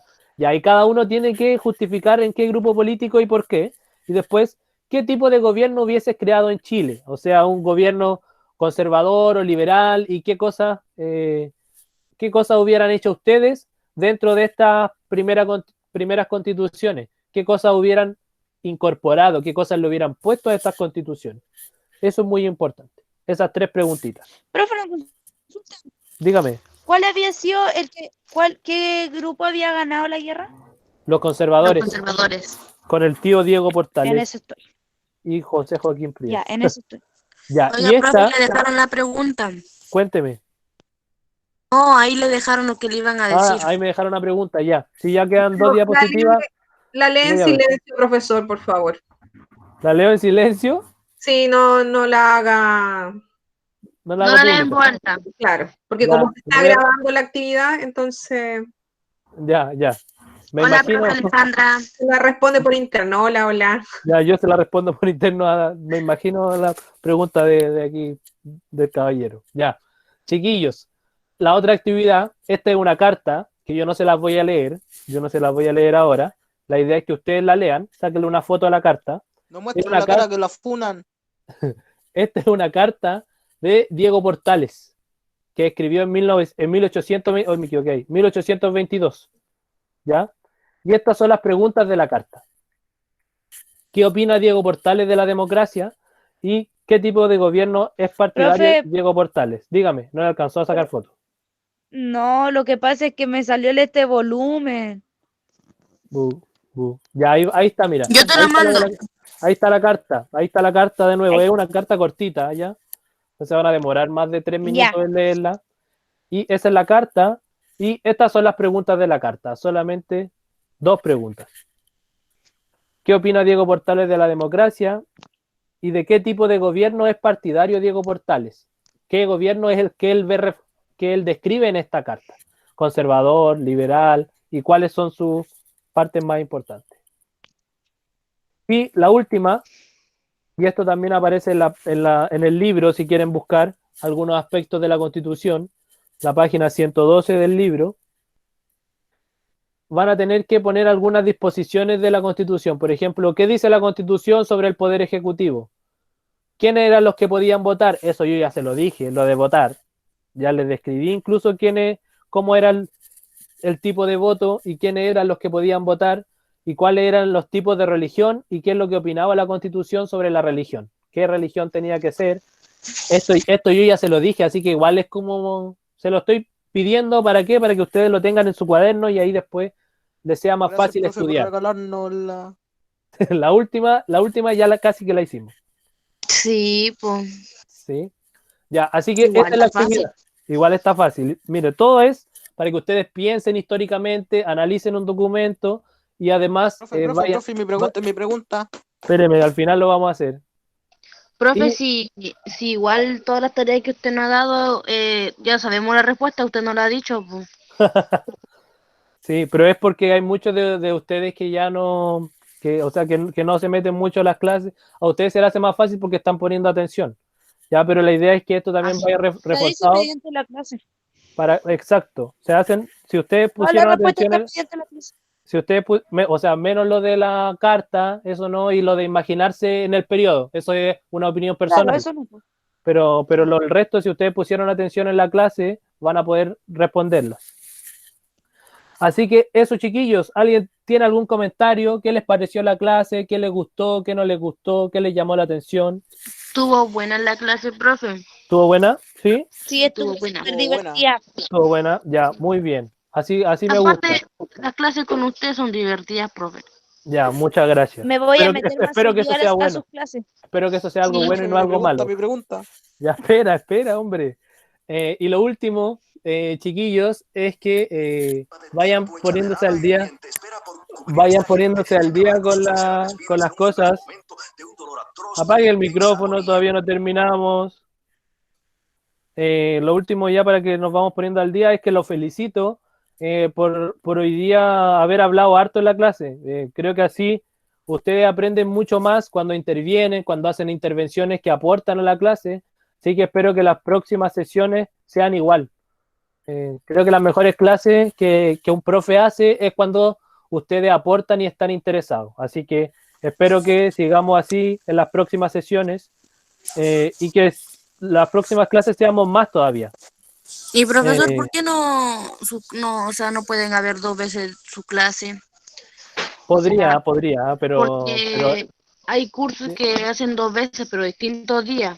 y cada uno tiene que justificar en qué grupo político y por qué. Y después, ¿qué tipo de gobierno hubieses creado en Chile? O sea, un gobierno conservador o liberal, y qué cosas hubieran hecho ustedes dentro de estas primeras constituciones. ¿Qué cosas hubieran incorporado? ¿Qué cosas le hubieran puesto a estas constituciones? Eso es muy importante. Esas 3 preguntitas. Profe, una consulta. Dígame. ¿Cuál había sido qué grupo había ganado la guerra? Los conservadores. Los conservadores. Con el tío Diego Portales. En eso estoy. Y José Joaquín Prieto. Ya, en eso estoy. Ya, Oiga, y esta, profe, le dejaron la pregunta. cuénteme. No, ahí le dejaron lo que le iban a decir. Ahí me dejaron una pregunta, ya. Si ya quedan 2 No, diapositivas, La lee en Voy a ver. silencio, profesor, por favor. la leo en silencio. Sí, no la haga. No la No hago la den pública. vuelta. Claro, porque Ya, como se está primero- grabando la actividad, entonces Ya. Me Hola, imagino, profe Alejandra. se la responde por interno. Hola. ya yo se la respondo por interno. Me imagino la pregunta de aquí, del caballero. Ya. Chiquillos, la otra actividad, esta es una carta que yo no se las voy a leer. Yo no se las voy a leer ahora. La idea es que ustedes la lean, sáquenle una foto a la carta. No muestren una la cara carta. que la funan. Esta es una carta de Diego Portales, que escribió en 1822, ¿ya? Y estas son las preguntas de la carta. ¿Qué opina Diego Portales de la democracia? ¿Y qué tipo de gobierno es partidario Profe. Diego Portales? Dígame, no le alcanzó a sacar fotos. No, lo que pasa es que me salió este volumen. Ya, ahí está, mira. Yo te Ahí lo está mando. ahí está la carta de nuevo. Es una carta cortita, ¿ya? No se van a demorar más de 3 minutos Ya. en leerla. Y esa es la carta. Y estas son las preguntas de la carta. Solamente 2 preguntas. ¿Qué opina Diego Portales de la democracia? ¿Y de qué tipo de gobierno es partidario Diego Portales? ¿Qué gobierno es el que él describe en esta carta? ¿Conservador, liberal? ¿Y cuáles son sus partes más importantes? Y la última, y esto también aparece en el libro, si quieren buscar algunos aspectos de la Constitución, la página 112 del libro, van a tener que poner algunas disposiciones de la Constitución. Por ejemplo, ¿qué dice la Constitución sobre el Poder Ejecutivo? ¿Quiénes eran los que podían votar? Eso yo ya se lo dije, lo de votar. Ya les describí incluso cómo era el tipo de voto y quiénes eran los que podían votar y cuáles eran los tipos de religión y qué es lo que opinaba la Constitución sobre la religión. ¿Qué religión tenía que ser? Esto yo ya se lo dije, así que igual es como... Se lo estoy pidiendo, ¿para qué? Para que ustedes lo tengan en su cuaderno y ahí después les sea más Gracias, fácil profe, por estudiar. regalarnos la... La última ya casi que la hicimos. Sí, pues. ¿Sí? Ya, así que Igual esta es la está fácil. actividad. Igual está fácil. Mire, todo es para que ustedes piensen históricamente, analicen un documento y además Profe, mi pregunta. Espéreme, al final lo vamos a hacer. Profe, Y- si igual todas las tareas que usted nos ha dado, ya sabemos la respuesta, usted no la ha dicho, pues. Sí, pero es porque hay muchos de ustedes que ya no, o sea, que no se meten mucho a las clases. A ustedes se les hace más fácil porque están poniendo atención. Ya, pero la idea es que esto también vaya Se dice reforzado mediante la clase. exacto. Si ustedes Toda la pusieron respuesta atención, está mediante la clase. si ustedes, o sea, menos lo de la carta, eso no, y lo de imaginarse en el periodo, eso es una opinión personal. Claro, eso no. Pero el resto, si ustedes pusieron atención en la clase, van a poder responderlas. Así que eso, chiquillos, ¿alguien tiene algún comentario? ¿Qué les pareció la clase? ¿Qué les gustó? ¿Qué no les gustó? ¿Qué les llamó la atención? Estuvo buena la clase, profe. ¿Estuvo buena? ¿Sí? Sí, estuvo Estuvo buena. súper Estuvo buena. divertida. ¿Estuvo buena? Ya, muy bien. Así me gusta. Aparte, las clases con usted son divertidas, profe. Ya, muchas gracias. Me voy a Espero meter que- más espero que eso seguido sea a bueno. sus clases. Espero que eso sea algo Sí, bueno y no algo malo. Mi pregunta. Ya, espera, hombre. Y lo último, chiquillos, es que vayan poniéndose al día con las cosas. Apague el micrófono, todavía no terminamos. Lo último ya para que nos vamos poniendo al día es que lo felicito por hoy día haber hablado harto en la clase. Creo que así ustedes aprenden mucho más cuando intervienen, cuando hacen intervenciones que aportan a la clase. Así que espero que las próximas sesiones sean igual. Creo que las mejores clases que un profe hace es cuando ustedes aportan y están interesados. Así que espero que sigamos así en las próximas sesiones y que las próximas clases seamos más todavía. Y profesor, ¿por qué o sea, no pueden haber 2 veces su clase? Podría, pero Porque hay cursos que hacen 2 veces, pero distintos días.